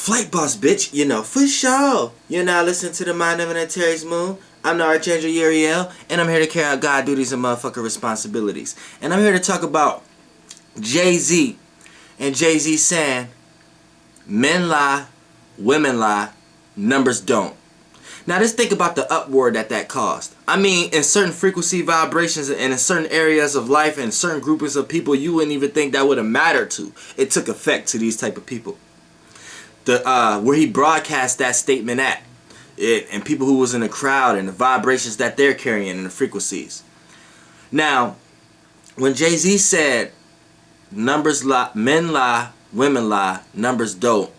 Flight boss, bitch, you know, for sure. You're now listening to the Mind of an Antares Moon. I'm the Archangel Uriel, and I'm here to carry out God duties and motherfucker responsibilities. And I'm here to talk about Jayz and Jayz saying, men lie, women lie, numbers don't. Now just think about the uproar that caused. I mean, in certain frequency vibrations and in certain areas of life and certain groupings of people, you wouldn't even think that would have mattered to. It took effect to these type of people. Where he broadcast that statement at, and people who was in the crowd and the vibrations that they're carrying and the frequencies. Now, when Jayz said, numbers lie, men lie, women lie, numbers don't,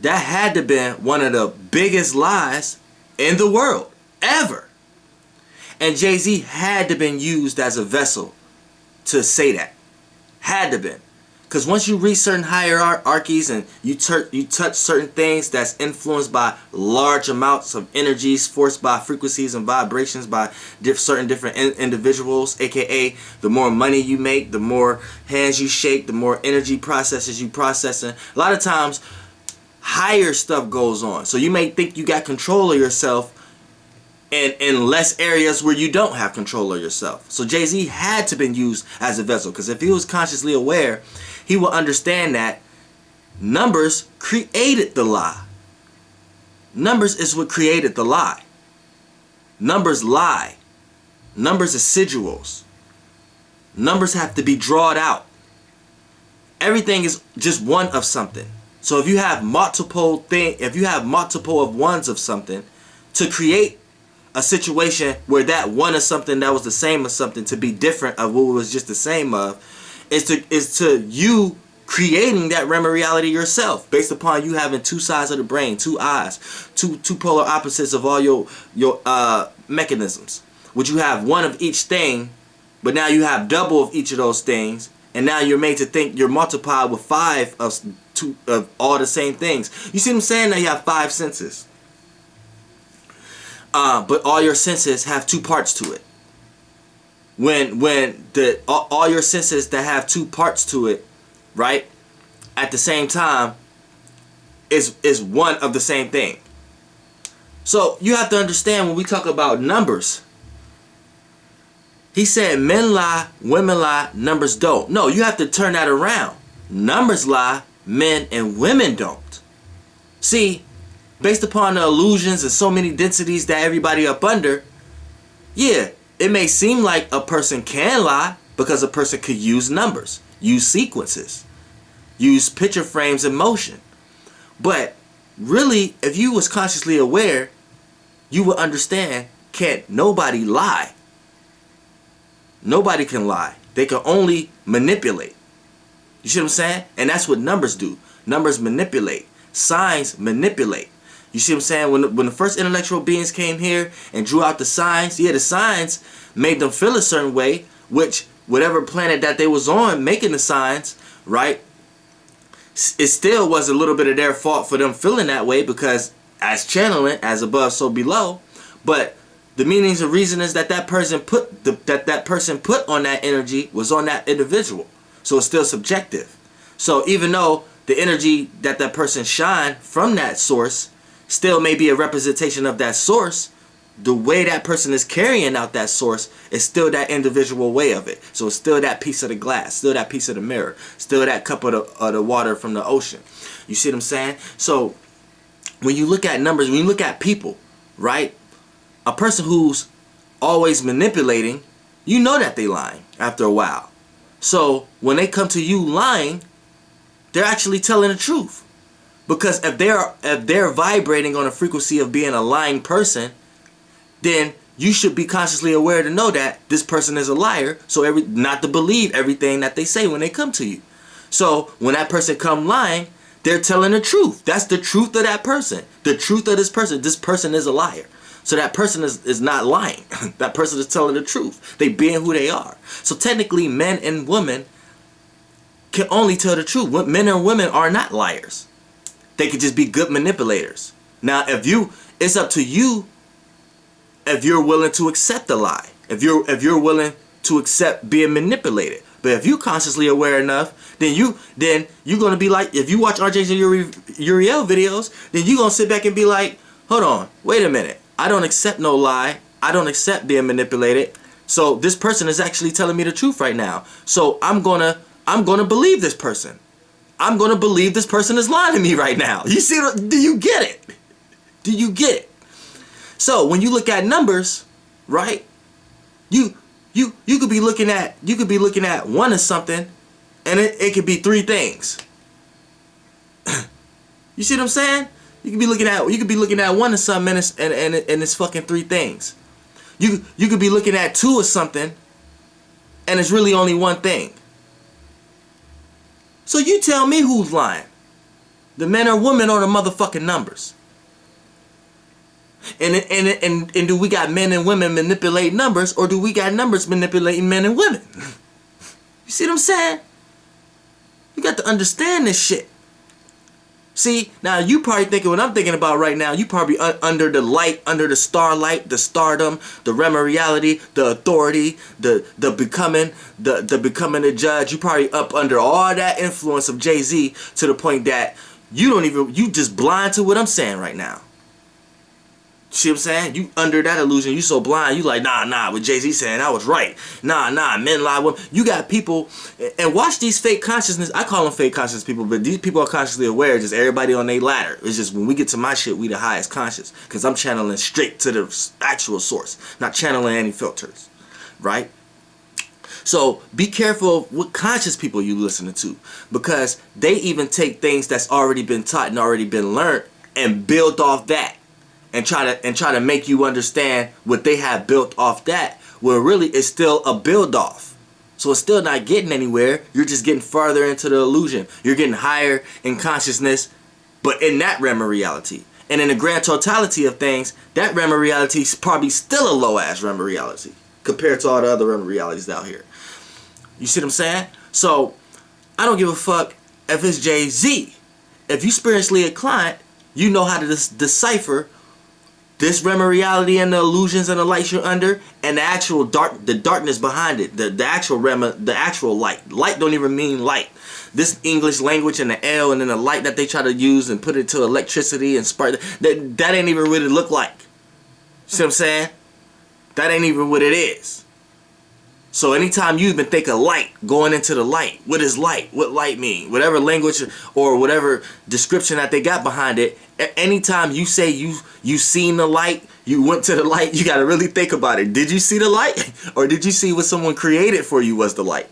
that had to have been one of the biggest lies in the world, ever. And Jayz had to have been used as a vessel to say that. Had to have been. Because once you reach certain hierarchies and you touch certain things that's influenced by large amounts of energies forced by frequencies and vibrations by certain different individuals, aka the more money you make, the more hands you shake, the more energy processes you processing. A lot of times higher stuff goes on. So you may think you got control of yourself in less areas where you don't have control of yourself. So Jayz had to been used as a vessel, because if he was consciously aware, he will understand that numbers created the lie. Numbers is what created the lie. Numbers lie. Numbers assiduals. Numbers have to be drawn out. Everything is just one of something. So if you have multiple of ones of something, to create a situation where that one of something that was the same of something to be different of what was just the same of, is to you creating that realm of reality yourself, based upon you having two sides of the brain, two eyes, two polar opposites of all your mechanisms. Would you have one of each thing, but now you have double of each of those things, and now you're made to think you're multiplied with five of all the same things. You see what I'm saying? Now you have five senses. But all your senses have two parts to it. When all your senses that have two parts to it, right, at the same time, is one of the same thing. So you have to understand, when we talk about numbers, he said men lie, women lie, numbers don't. No, you have to turn that around. Numbers lie, men and women don't. See, based upon the illusions and so many densities that everybody up under, yeah, it may seem like a person can lie, because a person could use numbers, use sequences, use picture frames in motion. But really, if you was consciously aware, you would understand, can't nobody lie. Nobody can lie. They can only manipulate. You see what I'm saying? And that's what numbers do. Numbers manipulate. Signs manipulate. You see what I'm saying? When the first intellectual beings came here and drew out the signs, yeah, the signs made them feel a certain way, which whatever planet that they was on making the signs, right, it still was a little bit of their fault for them feeling that way, because as channeling, as above, so below. But the meanings of reason is that person put on that energy was on that individual. So it's still subjective. So even though the energy that person shined from that source still may be a representation of that source, the way that person is carrying out that source is still that individual way of it. So it's still that piece of the glass, still that piece of the mirror, still that cup of the water from the ocean. You see what I'm saying? So when you look at numbers, when you look at people, right, a person who's always manipulating, you know that they lying after a while. So when they come to you lying, they're actually telling the truth. Because if they're vibrating on a frequency of being a lying person, then you should be consciously aware to know that this person is a liar, so not to believe everything that they say when they come to you. So when that person come lying, they're telling the truth. That's the truth of that person. The truth of this person is a liar. So that person is not lying. That person is telling the truth. They being who they are. So technically, men and women can only tell the truth. Men and women are not liars. They could just be good manipulators. Now, it's up to you if you're willing to accept the lie. If you're willing to accept being manipulated. But if you're consciously aware enough, then you're gonna be like, if you watch Archangel Uriel videos, then you gonna sit back and be like, hold on, wait a minute. I don't accept no lie. I don't accept being manipulated. So this person is actually telling me the truth right now. So I'm gonna believe this person. I'm gonna believe this person is lying to me right now. You see? Do you get it? Do you get it? So when you look at numbers, right? You could be looking at one of something, and it could be three things. You see what I'm saying? You could be looking at one of something, and it's fucking three things. You could be looking at two of something, and it's really only one thing. So you tell me who's lying, the men or women or the motherfucking numbers. And do we got men and women manipulate numbers, or do we got numbers manipulating men and women? You see what I'm saying? You got to understand this shit. See, now you probably thinking what I'm thinking about right now. You probably under the light, under the starlight, the stardom, the realm of reality, the authority, the becoming a judge. You probably up under all that influence of Jayz to the point that you just blind to what I'm saying right now. See what I'm saying? You under that illusion, you so blind, you like, nah, with Jayz saying I was right. Nah, men lie, women. You got people, and watch these fake consciousness, I call them fake conscious people, but these people are consciously aware, just everybody on their ladder. It's just when we get to my shit, we the highest conscious, because I'm channeling straight to the actual source, not channeling any filters, right? So be careful of what conscious people you listening to, because they even take things that's already been taught and already been learned and build off that. And try to make you understand what they have built off that, where really it's still a build off. So it's still not getting anywhere. You're just getting farther into the illusion. You're getting higher in consciousness, but in that realm of reality. And in the grand totality of things, that realm of reality is probably still a low ass realm of reality compared to all the other realm of realities out here. You see what I'm saying? So I don't give a fuck if it's Jayz. If you spiritually inclined, you know how to decipher this realm of reality and the illusions and the lights you're under, and the actual the darkness behind it, the actual realm, the actual light. Light don't even mean light. This English language and the L and then the light that they try to use and put it to electricity and spark, that ain't even what it look like. See what I'm saying? That ain't even what it is. So anytime you even think of light, going into the light, what is light? What light mean? Whatever language or whatever description that they got behind it, anytime you say you seen the light, you went to the light, you got to really think about it. Did you see the light? Or did you see what someone created for you was the light?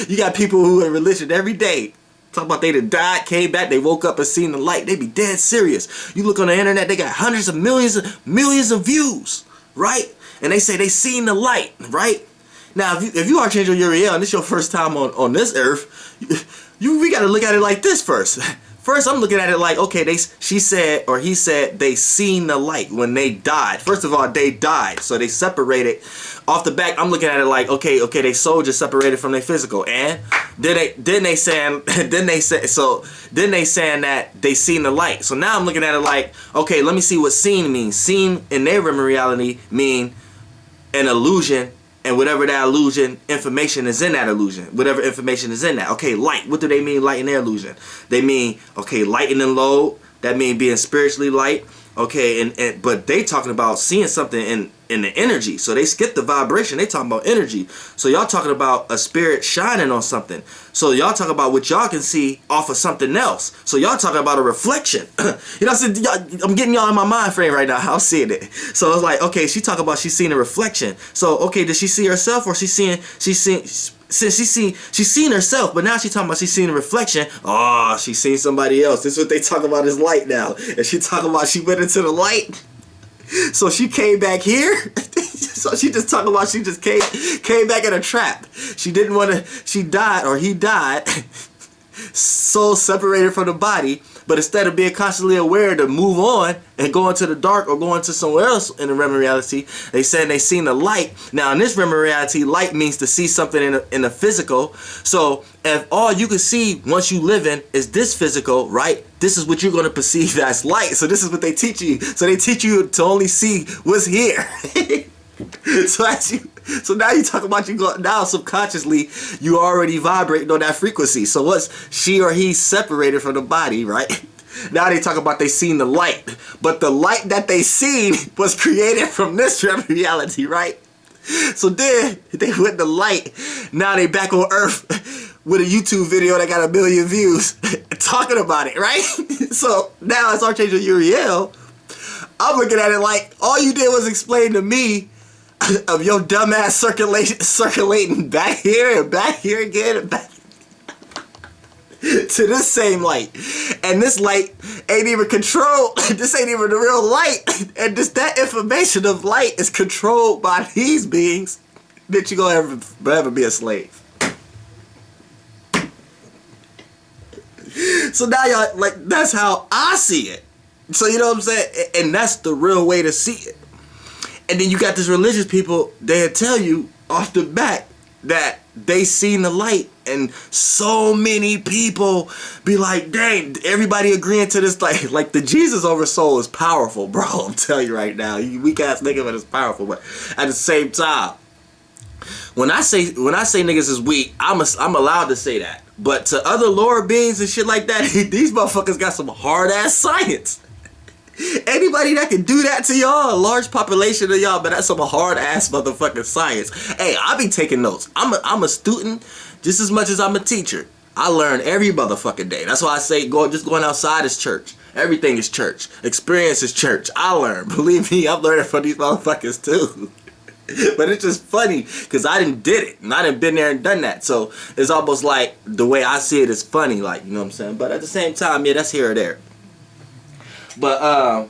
You got people who in religion every day talk about they done died, came back, they woke up and seen the light. They be dead serious. You look on the internet, they got hundreds of millions of views, right? And they say they seen the light, right? Now, if you Archangel Uriel and this your first time on this earth, we got to look at it like this first. First, I'm looking at it like, okay, she said or he said they seen the light when they died. First of all, they died, so they separated. Off the back, I'm looking at it like, okay, they soul just separated from their physical, and then they saying that they seen the light. So now I'm looking at it like, okay, let me see what seen means. Seen in their realm of reality mean an illusion, and whatever that illusion information is in that illusion, whatever information is in that. Okay, light. What do they mean light in their illusion? They mean, okay, lightening and low. That means being spiritually light. Okay, but they talking about seeing something in the energy. So they skip the vibration. They talking about energy. So y'all talking about a spirit shining on something. So y'all talking about what y'all can see off of something else. So y'all talking about a reflection. You know what I'm saying? I'm getting y'all in my mind frame right now how I'm seeing it. So it's like, okay, she talking about she's seeing a reflection. So okay, does she see herself, or she's seen herself, but now she talking about she's seeing a reflection. Oh, she's seen somebody else. This is what they talk about is light now. And she talking about she went into the light. So she came back here. So she just talking about she just came back in a trap. She didn't want to, she died, or he died, soul separated from the body. But instead of being constantly aware to move on and go into the dark or go into somewhere else in the realm of reality, they said they seen the light. Now in this realm of reality, light means to see something in the physical. So if all you can see once you live in is this physical, right? This is what you're going to perceive as light. So this is what they teach you. So they teach you to only see what's here. So So now you talk about you go now subconsciously you already vibrating on that frequency. So once she or he separated from the body, right? Now they talk about they seen the light, but the light that they seen was created from this reality, right? So then they went to light. Now they back on Earth with a YouTube video that got 1 million views talking about it, right? So now as Archangel Uriel, I'm looking at it like all you did was explain to me of your dumbass circulating back here again and back to this same light. And this light ain't even controlled. This ain't even the real light. And just that information of light is controlled by these beings that you gonna ever be a slave. So now y'all, like, that's how I see it. So you know what I'm saying? And that's the real way to see it. And then you got this religious people, they'll tell you off the bat that they seen the light, and so many people be like, dang, everybody agreeing to this, like the Jesus over soul is powerful, bro. I'm telling you right now, you weak ass nigga, but it's powerful. But at the same time, when I say niggas is weak, I'm allowed to say that. But to other lower beings and shit like that, these motherfuckers got some hard ass science. Anybody that can do that to y'all, a large population of y'all, but that's some hard ass motherfucking science. Hey, I be taking notes. I'm a student just as much as I'm a teacher. I learn every motherfucking day. That's why I say just going outside is church. Everything is church. Experience is church. I learn. Believe me, I'm learning from these motherfuckers too. But it's just funny because I done did it and I done been there and done that. So it's almost like the way I see it is funny, like, you know what I'm saying? But at the same time, yeah, that's here or there. But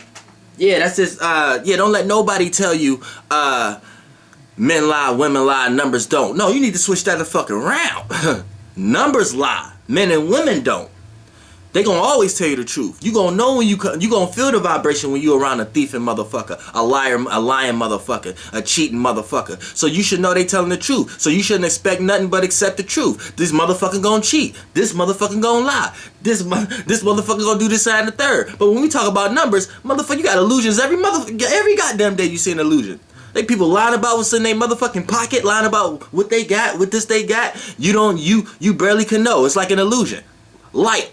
yeah, that's just yeah, don't let nobody tell you men lie, women lie, numbers don't. No, you need to switch that the fuck around. Numbers lie, men and women don't. They gonna always tell you the truth. You gonna know when you gonna feel the vibration when you around a thieving motherfucker, a lying motherfucker, a cheating motherfucker. So you should know they telling the truth. So you shouldn't expect nothing but accept the truth. This motherfucker gonna cheat. This motherfucker gonna lie. This motherfucker gonna do this, that, and the third. But when we talk about numbers, motherfucker, you got illusions every goddamn day. You see an illusion. They people lying about what's in their motherfucking pocket, lying about what they got, what this they got. You barely can know. It's like an illusion. Light.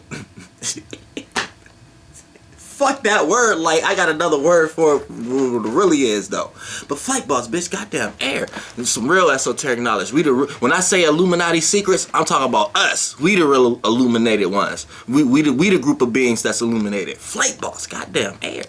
Fuck that word, like, I got another word for what it really is though. But flight boss, bitch, goddamn air. There's some real esoteric knowledge. When I say Illuminati secrets, I'm talking about us. We the real illuminated ones. We the group of beings that's illuminated. Flight boss, goddamn air.